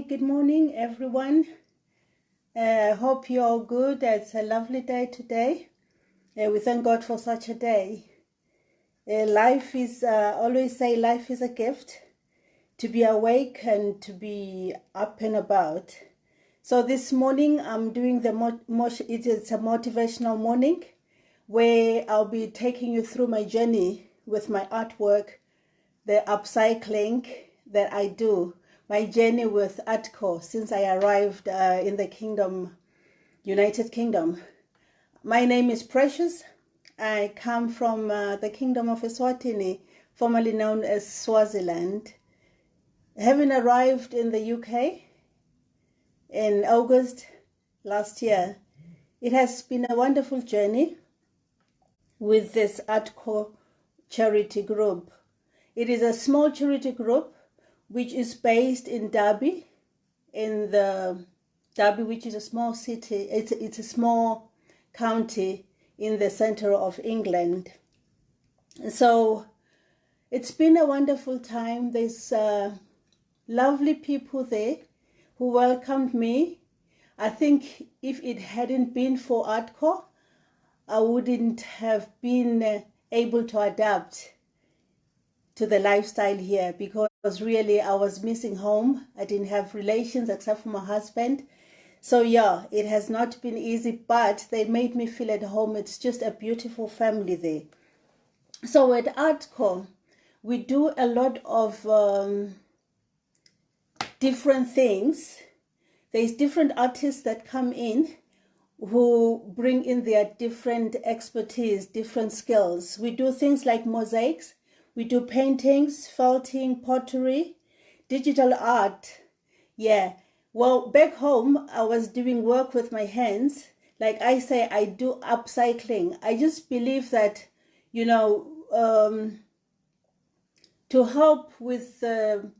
Good morning, everyone. Hope you're all good. It's a lovely day today. We thank God for such a day. Life is, always say life is a gift, to be awake and to be up and about. So this morning I'm doing it is a motivational morning where I'll be taking you through my journey with my artwork, the upcycling that I do. My journey with Artcore since I arrived in the United Kingdom. My name is Precious. I come from the Kingdom of Eswatini, formerly known as Swaziland. Having arrived in the UK in August last year, it has been a wonderful journey with this Artcore charity group. It is a small charity group which is based in Derby, which is a small city. It's a small county in the center of England. So it's been a wonderful time. There's lovely people there who welcomed me. I think if it hadn't been for Artcore, I wouldn't have been able to adapt to the lifestyle here, because really I was missing home. I didn't have relations except for my husband. So yeah, it has not been easy, but they made me feel at home. It's just a beautiful family there. So at Artcore, we do a lot of different things. There's different artists that come in who bring in their different expertise, different skills. We do things like mosaics. We do paintings, felting, pottery, digital art. Yeah. Well, back home, I was doing work with my hands. Like I say, I do upcycling. I just believe that, to help with the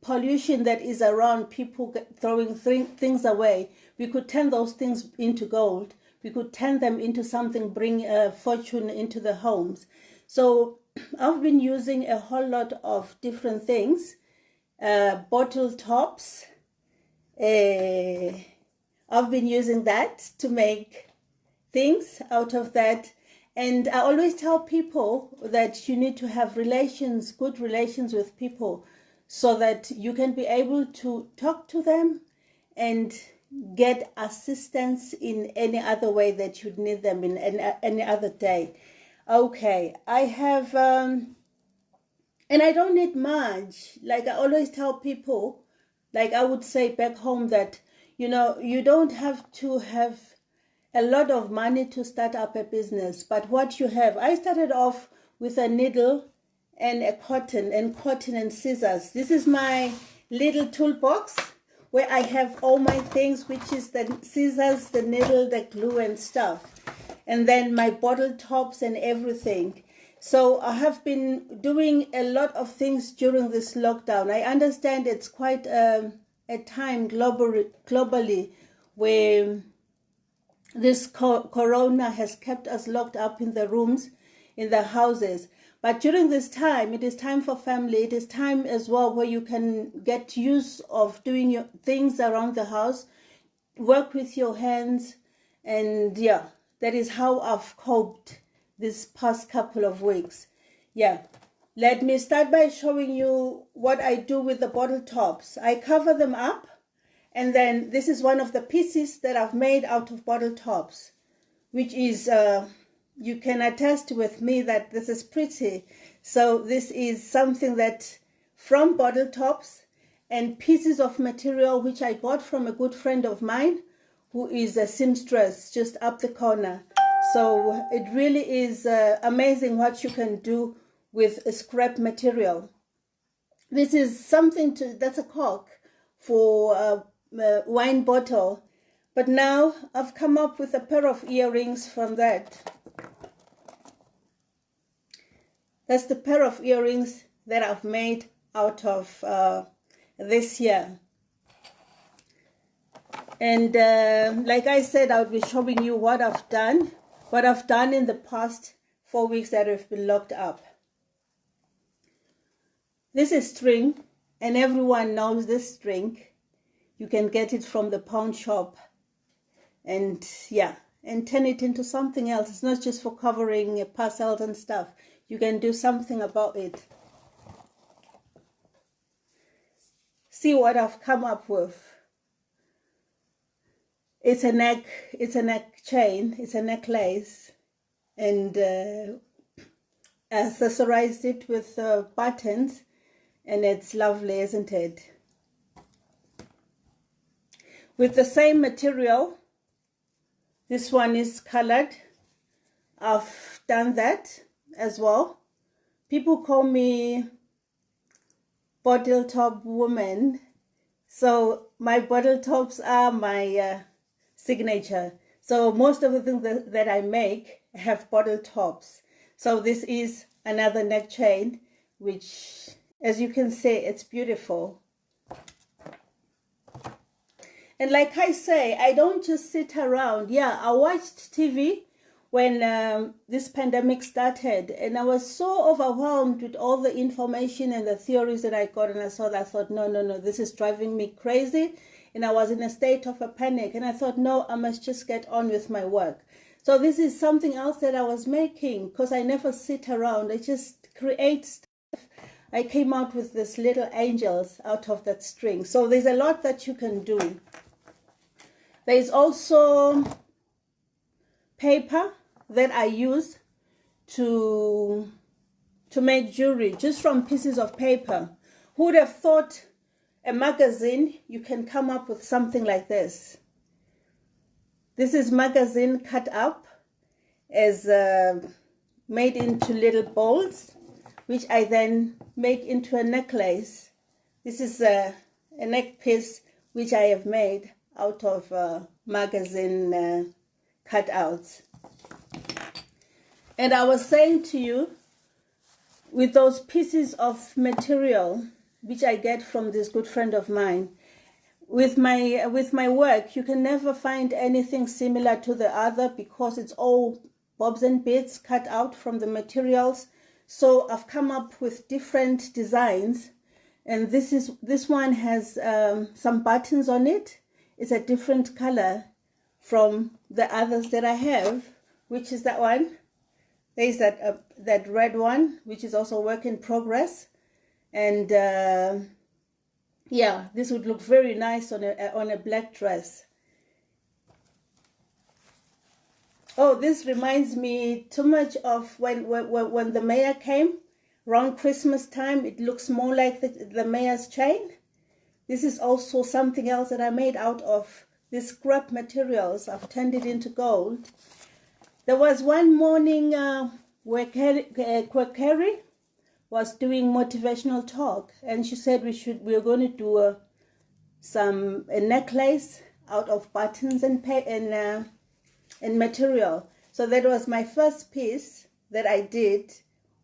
pollution that is around, people throwing things away, we could turn those things into gold. We could turn them into something, bring fortune into the homes. So I've been using a whole lot of different things, bottle tops. I've been using that to make things out of that. And I always tell people that you need to have good relations with people, so that you can be able to talk to them and get assistance in any other way that you need them in any other day. Okay, I have, and I don't need much. Like I always tell people, like I would say back home, that, you don't have to have a lot of money to start up a business, but what you have. I started off with a needle and a cotton and scissors. This is my little toolbox where I have all my things, which is the scissors, the needle, the glue and stuff. And then my bottle tops and everything. So I have been doing a lot of things during this lockdown. I understand it's quite a time globally where this corona has kept us locked up in the rooms, in the houses. But during this time, it is time for family. It is time as well where you can get use of doing your things around the house, work with your hands, and yeah. That is how I've coped this past couple of weeks. Yeah. Let me start by showing you what I do with the bottle tops. I cover them up, and then this is one of the pieces that I've made out of bottle tops, which is, you can attest with me that this is pretty. So this is something that from bottle tops and pieces of material which I got from a good friend of mine, who is a seamstress just up the corner. So it really is amazing what you can do with a scrap material. This is something that's a cork for a wine bottle. But now I've come up with a pair of earrings from that. That's the pair of earrings that I've made out of this year. And like I said, I'll be showing you what I've done in the past 4 weeks that have been locked up. This is string, and everyone knows this string. You can get it from the pawn shop. And yeah, and turn it into something else. It's not just for covering parcels and stuff. You can do something about it. See what I've come up with. It's a neck chain, it's a necklace, and accessorized it with buttons, and it's lovely, isn't it? With the same material. This one is colored. I've done that as well. People call me bottle top woman. So my bottle tops are my signature. So most of the things that I make have bottle tops. So this is another neck chain, which, as you can see, it's beautiful. And like I say, I don't just sit around. Yeah, I watched TV when this pandemic started, and I was so overwhelmed with all the information and the theories that I got, and I thought, no, this is driving me crazy. And I was in a state of a panic, and I thought, no, I must just get on with my work. So this is something else that I was making, because I never sit around. I just create stuff. I came out with this little angels out of that string. So there's a lot that you can do. There's also paper that I use to make jewelry, just from pieces of paper. Who would have thought a magazine, you can come up with something like this? This is magazine cut up as made into little balls, which I then make into a necklace. This is a neck piece which I have made out of magazine cutouts. And I was saying to you, with those pieces of material which I get from this good friend of mine, with my work, you can never find anything similar to the other, because it's all bobs and bits cut out from the materials. So I've come up with different designs, and this one has some buttons on it. It's a different color from the others that I have, which is that one. There's that red one, which is also work in progress. And yeah, this would look very nice on a black dress. Oh, this reminds me too much of when the mayor came around Christmas time. It looks more like the mayor's chain. This is also something else that I made out of these scrap materials. I've turned it into gold. There was one morning where Carrie was doing motivational talk, and she said we're going to do a necklace out of buttons and material. So that was my first piece that I did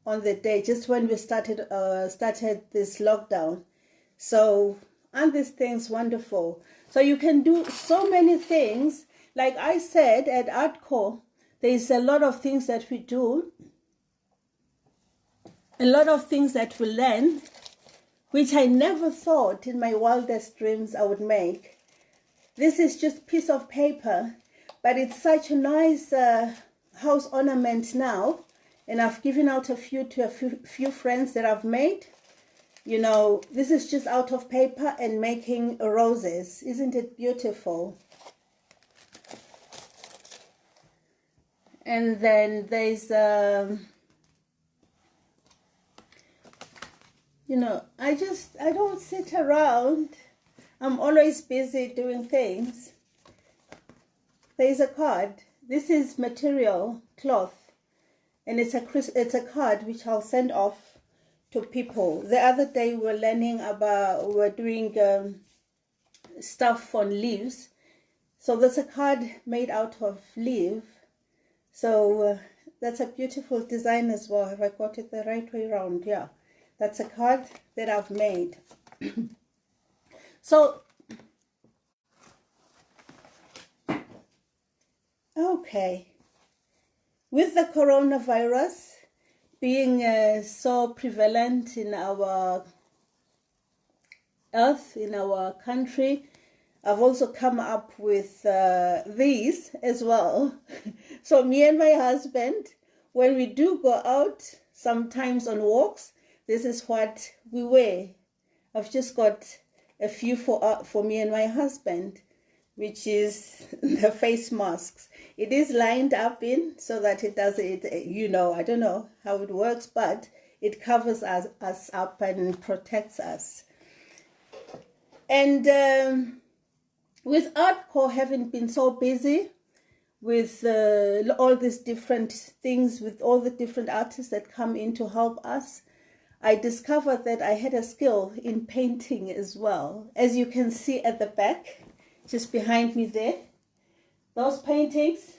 on the day, just when we started this lockdown. So, aren't these things wonderful? So you can do so many things. Like I said, at Artcore, there's a lot of things that we do, a lot of things that we learn, which I never thought in my wildest dreams I would make. This is just a piece of paper, but it's such a nice house ornament now, and I've given out a few to a few friends that I've made. You know, this is just out of paper and making roses. Isn't it beautiful? And then there's, you know, I don't sit around. I'm always busy doing things. There's a card. This is material, cloth, and it's a card which I'll send off to people. The other day we're doing stuff on leaves. So there's a card made out of leaf. So that's a beautiful design as well. Have I got it the right way around? Yeah, that's a card that I've made. So, okay. With the coronavirus being so prevalent in our earth, in our country, I've also come up with these as well. So me and my husband, when we do go out, sometimes on walks, this is what we wear. I've just got a few for me and my husband, which is the face masks. It is lined up in so that it does it, I don't know how it works, but it covers us up and protects us. And with Artcore having been so busy with all these different things, with all the different artists that come in to help us, I discovered that I had a skill in painting as well. As you can see at the back, just behind me there, those paintings,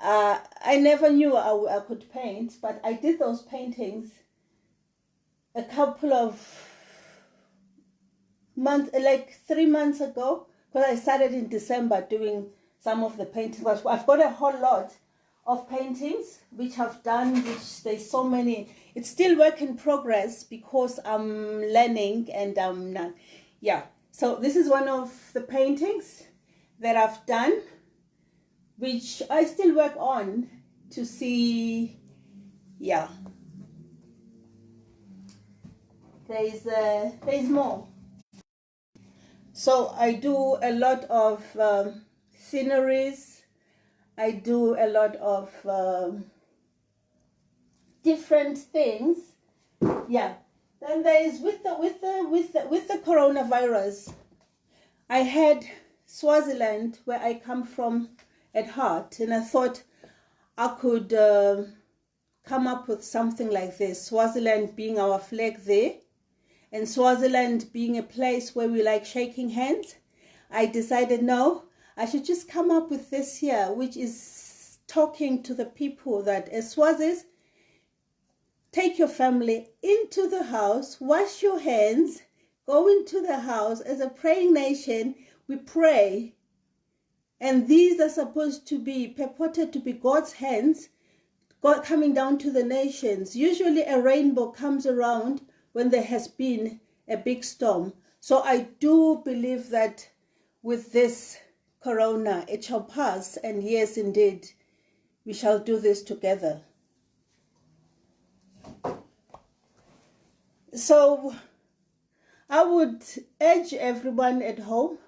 I never knew I could paint, but I did those paintings a couple of months, like 3 months ago, because I started in December doing some of the paintings. I've got a whole lot of paintings which I've done, which there's so many. It's still work in progress because I'm learning and so this is one of the paintings that I've done, which I still work on to see. There's more. So I do a lot of sceneries. I do a lot of different things. Then there is with the coronavirus, I had Swaziland, where I come from, at heart, and I thought I could come up with something like this. Swaziland being our flag there, and Swaziland being a place where we like shaking hands. I decided, no, I should just come up with this here, which is talking to the people that as Swazis, take your family into the house, wash your hands, go into the house. As a praying nation, we pray. And these are supposed to be purported to be God's hands, God coming down to the nations. Usually a rainbow comes around when there has been a big storm. So I do believe that with this corona, it shall pass. And yes, indeed, we shall do this together. So I would urge everyone at home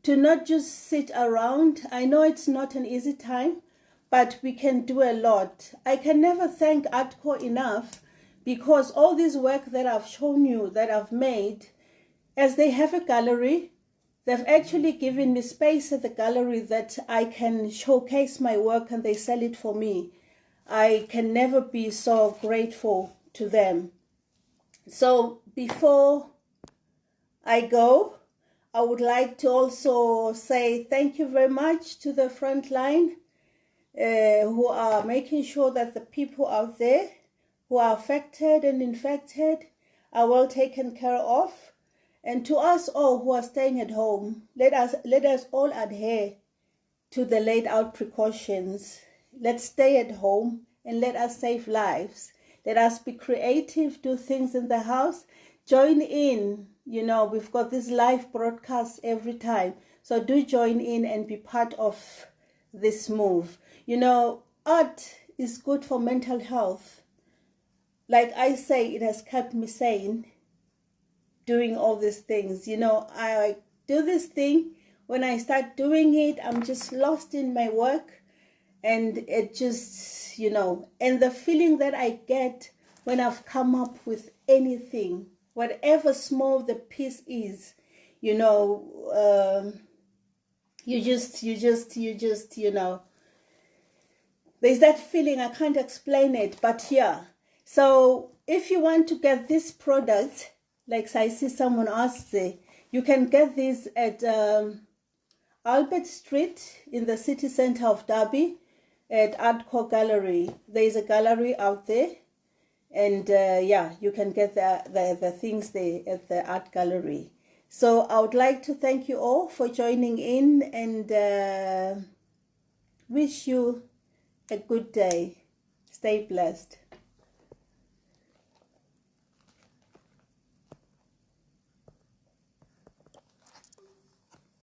to not just sit around. I know it's not an easy time, but we can do a lot. I can never thank Artcore enough, because all this work that I've shown you, that I've made, as they have a gallery, they've actually given me space at the gallery that I can showcase my work, and they sell it for me. I can never be so grateful to them. So before I go, I would like to also say thank you very much to the front line who are making sure that the people out there who are affected and infected are well taken care of. And to us all who are staying at home, let us all adhere to the laid out precautions. Let's stay at home and let us save lives. Let us be creative, do things in the house. Join in. We've got this live broadcast every time. So do join in and be part of this move. Art is good for mental health. Like I say, it has kept me sane doing all these things. I do this thing. When I start doing it, I'm just lost in my work. And it just, and the feeling that I get when I've come up with anything, whatever small the piece is, you just, there's that feeling, I can't explain it, but yeah. So if you want to get this product, like I see someone asked there, you can get this at Albert Street in the city center of Derby at Artcore Gallery. There's a gallery out there, and you can get the things there at the art gallery. So I would like to thank you all for joining in, and wish you a good day. Stay blessed.